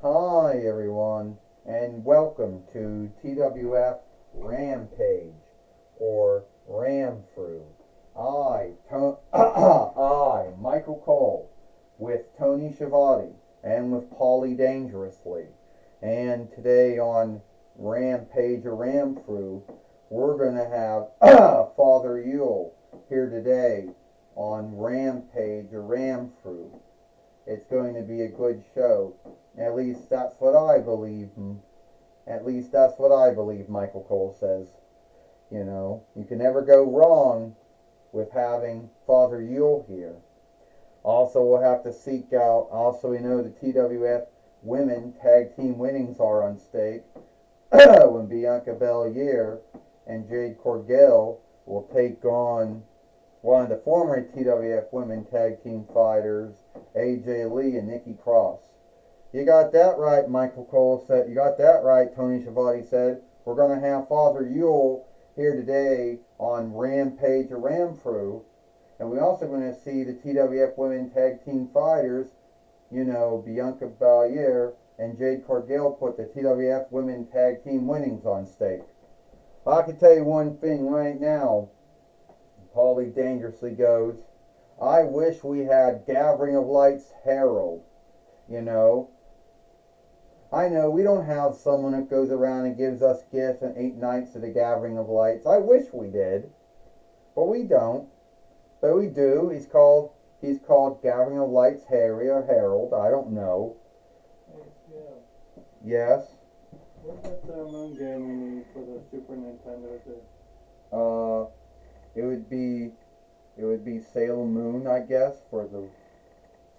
Hi everyone, and welcome to TWF Rampage, or Ramfru. I, Michael Cole, with Tony Schiavone, and with Polly Dangerously. And today on Rampage or Ramfru, we're going to have Father Yule here today on Rampage or Ramfru. It's going to be a good show. At least that's what I believe. At least that's what I believe, Michael Cole says. You know, you can never go wrong with having Father Yule here. Also, we'll have to seek out, also, we know the TWF women tag team winnings are on stake when Bianca Belair and Jade Corgell will take on one of the former TWF women tag team fighters, AJ Lee and Nikki Cross. You got that right, Michael Cole said. You got that right, Tony Schiavone said. We're going to have Father Yule here today on Rampage or Ramfru. And we're also going to see the TWF Women Tag Team Fighters, Bianca Belair and Jade Cargill put the TWF Women Tag Team winnings on stake. I can tell you one thing right now. Paulie Dangerously goes, I wish we had Gathering of Lights Herald. I know we don't have someone that goes around and gives us gifts and 8 nights of the Gathering of Lights. I wish we did, but we don't. But we do. He's called Gathering of Lights Harry or Harold. I don't know. Hey, yeah. Yes. What's that moon game we need for the Super Nintendo? It would be Sailor Moon, I guess, for the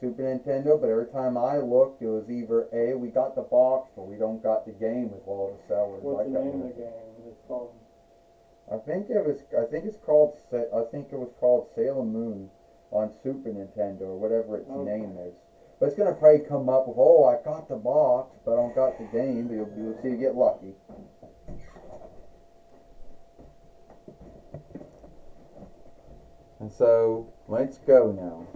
Super Nintendo, but every time I looked, it was either A, we got the box, or we don't got the game with all the sellers. What's the name of the game? It's called. I think it was called Sailor Moon on Super Nintendo or whatever its name is. But it's gonna probably come up with, oh, I got the box, but I don't got the game. But you'll see, you get lucky. And so let's go now.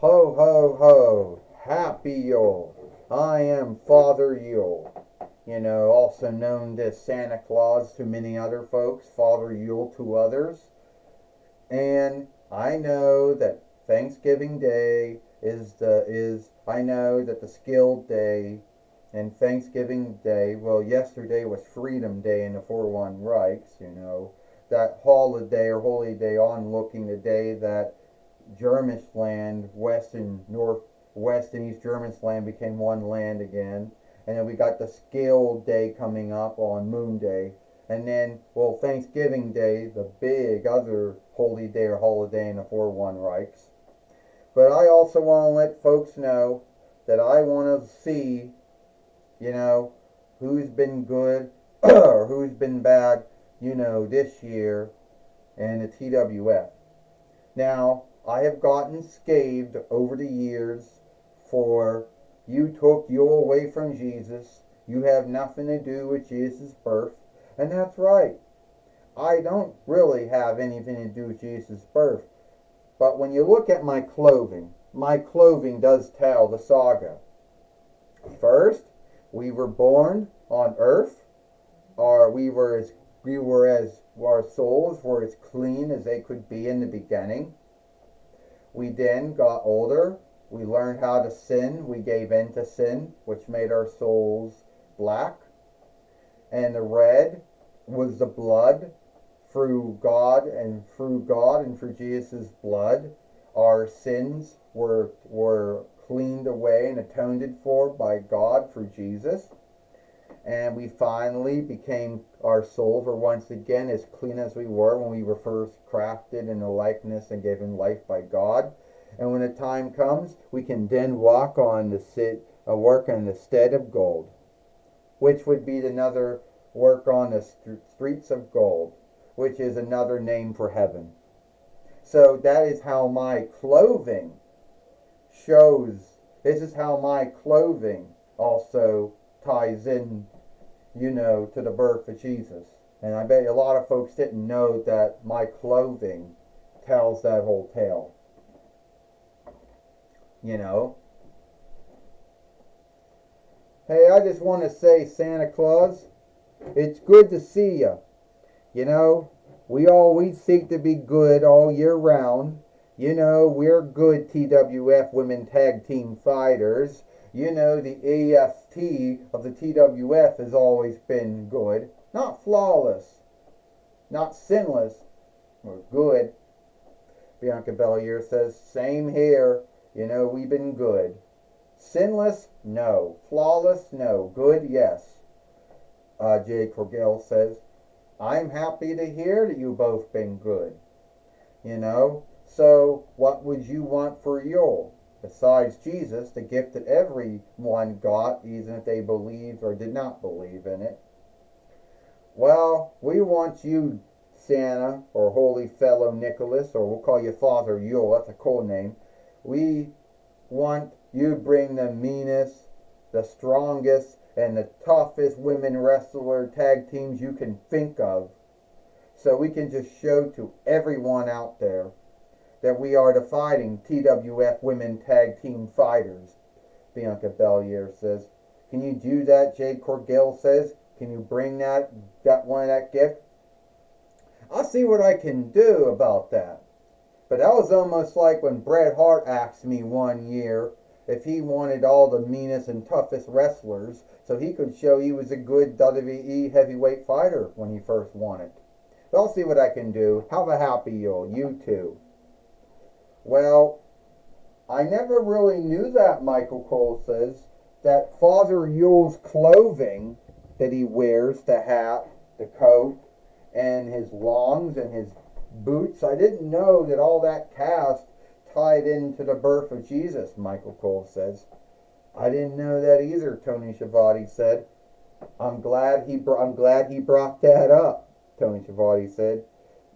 Ho, ho, ho, happy Yule. I am Father Yule. Also known as Santa Claus to many other folks, Father Yule to others. And I know that Thanksgiving Day I know that the Skilled Day and Thanksgiving Day, well, yesterday was Freedom Day in the 4-1 Reichs, that holiday or holy day onlooking the day that Germish land, West and East Germish land became one land again. And then we got the Skilled Day coming up on Moon Day. And then, well, Thanksgiving Day, the big other holy day or holiday in the 4-1 Reichs. But I also want to let folks know that I want to see, who's been good or who's been bad, this year in the TWF. Now, I have gotten scathed over the years for you took you away from Jesus. You have nothing to do with Jesus' birth. And that's right. I don't really have anything to do with Jesus' birth. But when you look at my clothing does tell the saga. First, we were born on earth, or our souls were as clean as they could be in the beginning. We then got older. We learned how to sin. We gave in to sin, which made our souls black. And the red was the blood through God and through Jesus' blood. Our sins were cleaned away and atoned for by God through Jesus. And we finally our souls were once again as clean as we were when we were first crafted in the likeness and given life by God. And when the time comes, we can then work on the stead of gold, which would be another work on the streets of gold, which is another name for heaven. So that is how my clothing shows. This is how my clothing also ties in, to the birth of Jesus. And I bet a lot of folks didn't know that my clothing tells that whole tale. you know. Hey, I just want to say, Santa Claus, it's good to see you. You know, we always seek to be good all year round. You know, we're good TWF Women Tag Team Fighters. You know, the AST of the TWF has always been good. Not flawless, not sinless, or good. Bianca Belair says, same here. You know, we've been good. Sinless? No. Flawless? No. Good? Yes. Jade Corgell says, I'm happy to hear that you've both been good. You know? So, what would you want for Yule? Besides Jesus, the gift that everyone got, even if they believed or did not believe in it. Well, we want you, Santa, or Holy Fellow Nicholas, or we'll call you Father Yule, that's a cool name. We want you to bring the meanest, the strongest, and the toughest women wrestler tag teams you can think of. So we can just show to everyone out there that we are the fighting TWF Women Tag Team Fighters, Bianca Belair says. Can you do that, Jade Corgill says? Can you bring that gift? I'll see what I can do about that. But that was almost like when Bret Hart asked me one year if he wanted all the meanest and toughest wrestlers so he could show he was a good WWE heavyweight fighter when he first won it. But I'll see what I can do. Have a happy Yule. You too. Well, I never really knew that, Michael Cole says, that Father Yule's clothing that he wears, the hat, the coat, and his longs and his boots, I didn't know that all that cast tied into the birth of Jesus, Michael Cole says. I didn't know that either, Tony Schiavone said. I'm glad he brought that up, Tony Schiavone said.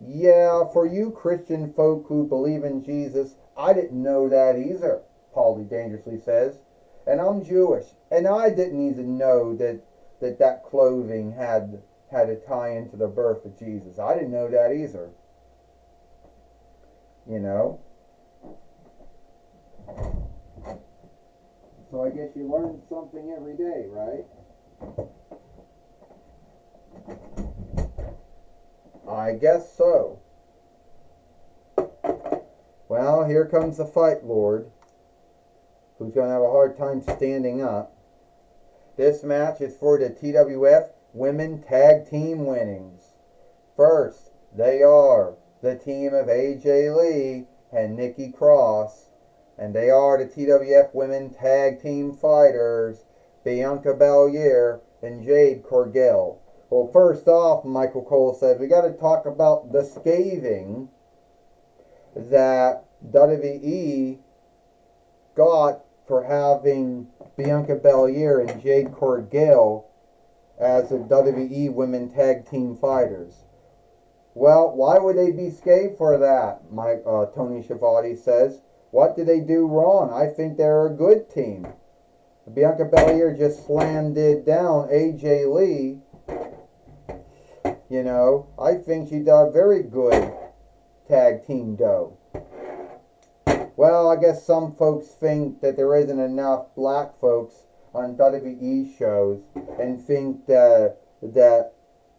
Yeah, for you Christian folk who believe in Jesus, I didn't know that either, Paulie dangerously says. And I'm Jewish, and I didn't even know that clothing had a tie into the birth of Jesus. I didn't know that either. You know? So I guess you learn something every day, right? I guess so. Well, here comes the Fight Lord, who's going to have a hard time standing up. This match is for the TWF Women Tag Team Winnings. First, they are the team of AJ Lee and Nikki Cross, and they are the TWF Women Tag Team Fighters, Bianca Belair and Jade Corgill. Well, first off, Michael Cole said, we got to talk about the scathing that WWE got for having Bianca Belair and Jade Corgill as the WWE Women Tag Team Fighters. Well, why would they be scathed for that? Tony Schiavone says. What did they do wrong? I think they're a good team. Bianca Belair just slammed it down AJ Lee. You know, I think she did a very good tag team though. Well, I guess some folks think that there isn't enough black folks on WWE shows and think that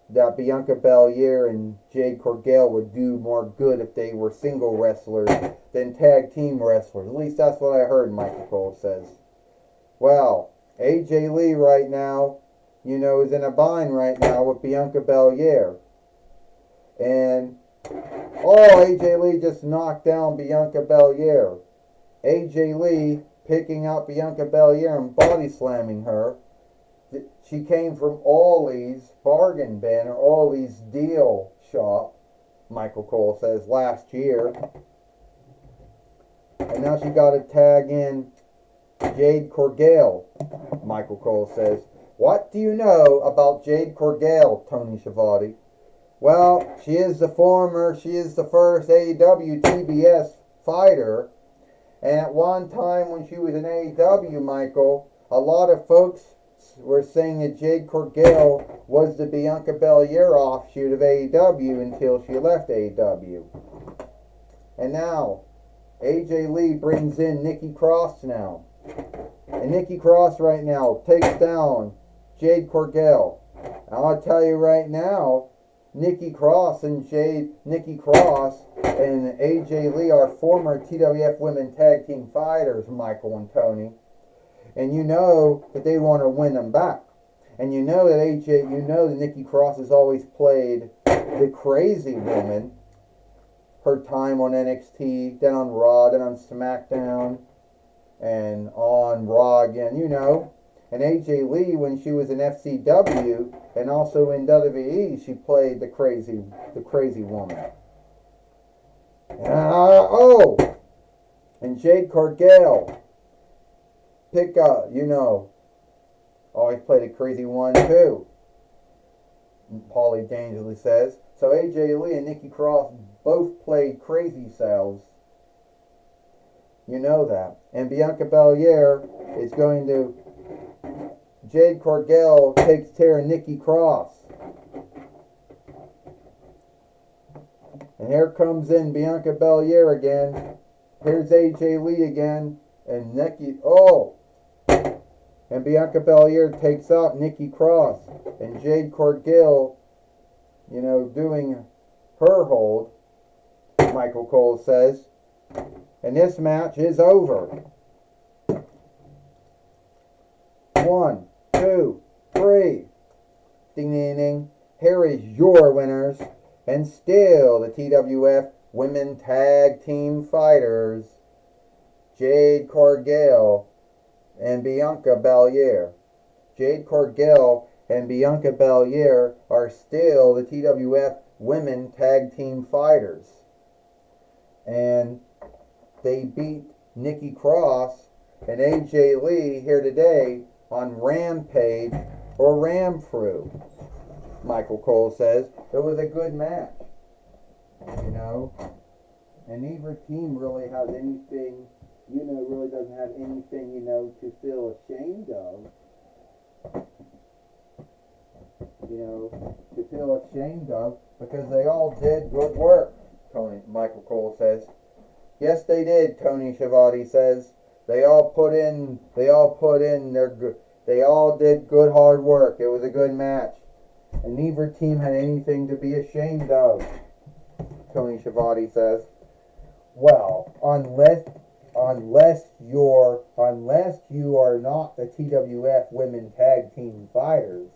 Bianca Belair and Jade Corgill would do more good if they were single wrestlers than tag team wrestlers. At least that's what I heard, Michael Cole says. Well, AJ Lee right now, you know, is in a bind right now with Bianca Belair. And, AJ Lee just knocked down Bianca Belair. AJ Lee picking out Bianca Belair and body slamming her. She came from Ollie's bargain bin, or Ollie's deal shop, Michael Cole says, last year. And now she got to tag in Jade Corgill, Michael Cole says. What do you know about Jade Corgill, Tony Schiavone? Well, she is the first AEW TBS fighter. And at one time when she was in AEW, Michael, a lot of folks were saying that Jade Corgill was the Bianca Belair offshoot of AEW until she left AEW. And now, AJ Lee brings in Nikki Cross now. And Nikki Cross right now takes down Jade Corgell. I want to tell you right now, Nikki Cross and AJ Lee are former TWF Women Tag Team Fighters, Michael and Tony. And you know that they want to win them back. And you know that Nikki Cross has always played the crazy woman. Her time on NXT, then on Raw, then on SmackDown, and on Raw again, you know. And AJ Lee, when she was in FCW and also in WWE, she played the crazy woman. And Jade Cargill, always played a crazy one too. Paulie dangerously says. So AJ Lee and Nikki Cross both played crazy selves. You know that. And Bianca Belair is going to... Jade Cargill takes care of Nikki Cross. And here comes in Bianca Belair again. Here's AJ Lee again. And Nikki... And Bianca Belair takes out Nikki Cross. And Jade Cargill, doing her hold, Michael Cole says. And this match is over. 1, 2, 3. Ding, ding, ding. Here is your winners. And still the TWF Women Tag Team Fighters, Jade Cargill and Bianca Belair. Jade Cargill and Bianca Belair are still the TWF Women Tag Team Fighters. And they beat Nikki Cross and AJ Lee here today on Rampage or Ramfru. Michael Cole says it was a good match. And neither team really has anything, really doesn't have anything, to feel ashamed of. To feel ashamed of, because they all did good work, Michael Cole says. Yes, they did, Tony Schiavone says. They all did good hard work. It was a good match. And neither team had anything to be ashamed of, Tony Schiavone says. Well, unless you are not the TWF Women Tag Team Fighters,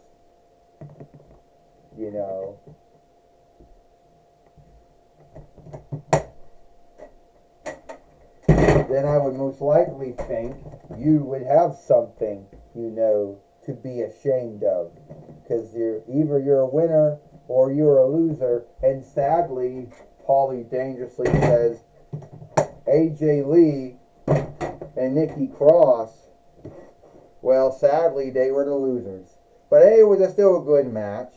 then I would most likely think you would have something, to be ashamed of. Because either you're a winner or you're a loser. And sadly, Paulie dangerously says, AJ Lee and Nikki Cross, well, sadly, they were the losers. But hey, it was still a good match,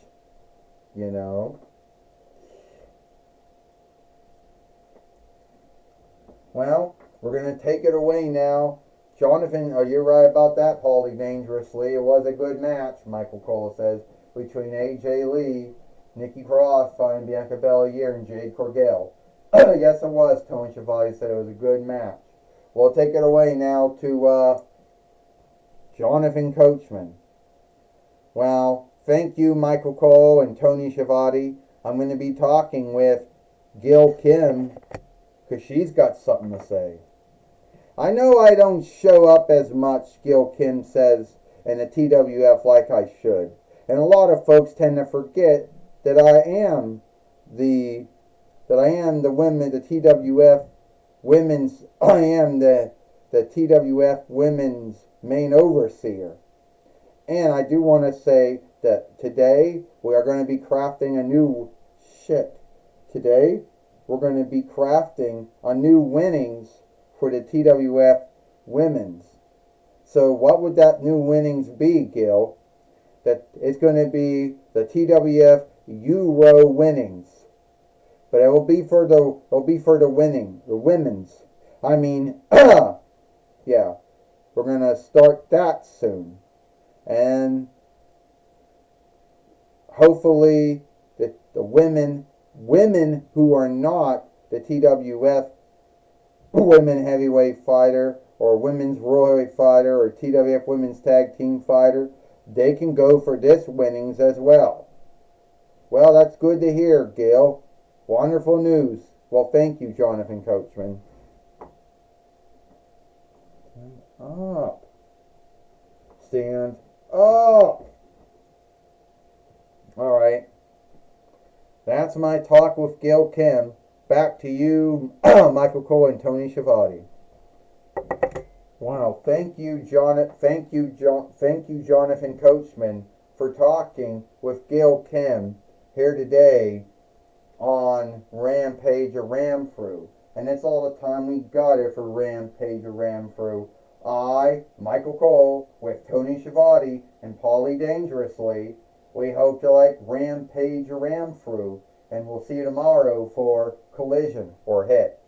Well, we're going to take it away now. Jonathan, you're right about that, Paulie dangerously. It was a good match, Michael Cole says, between AJ Lee, Nikki Cross, and Bianca Belair, and Jade Cargill. Yes, it was. Tony Schiavone said it was a good match. We'll take it away now to Jonathan Coachman. Well, thank you, Michael Cole and Tony Schiavone. I'm going to be talking with Gil Kim because she's got something to say. I know I don't show up as much, Gil Kim says, in the TWF like I should. And a lot of folks tend to forget that I am the TWF women's main overseer. And I do want to say that today we are going to be crafting Today we're going to be crafting a new winnings for the TWF women's. So what would that new winnings be, Gil? That it's going to be the TWF Euro winnings. But it will be for the women's. I mean, yeah, we're going to start that soon. And hopefully the women who are not the TWF women heavyweight fighter or women's world heavyweight fighter or TWF women's tag team fighter, they can go for this winnings as well. Well, that's good to hear, Gail. Wonderful news. Well, thank you, Jonathan Coachman. Stand up. Stand up. All right. That's my talk with Gail Kim. Back to you, Michael Cole and Tony Schiavone. Wow, thank you, Jonathan Coachman, for talking with Gail Kim here today on Rampage or Ramfru. And that's all the time we got here for Rampage or Ramfru. I, Michael Cole, with Tony Schiavone and Paulie Dangerously, we hope you like Rampage or Ramfru, and we'll see you tomorrow for Collision or Hit.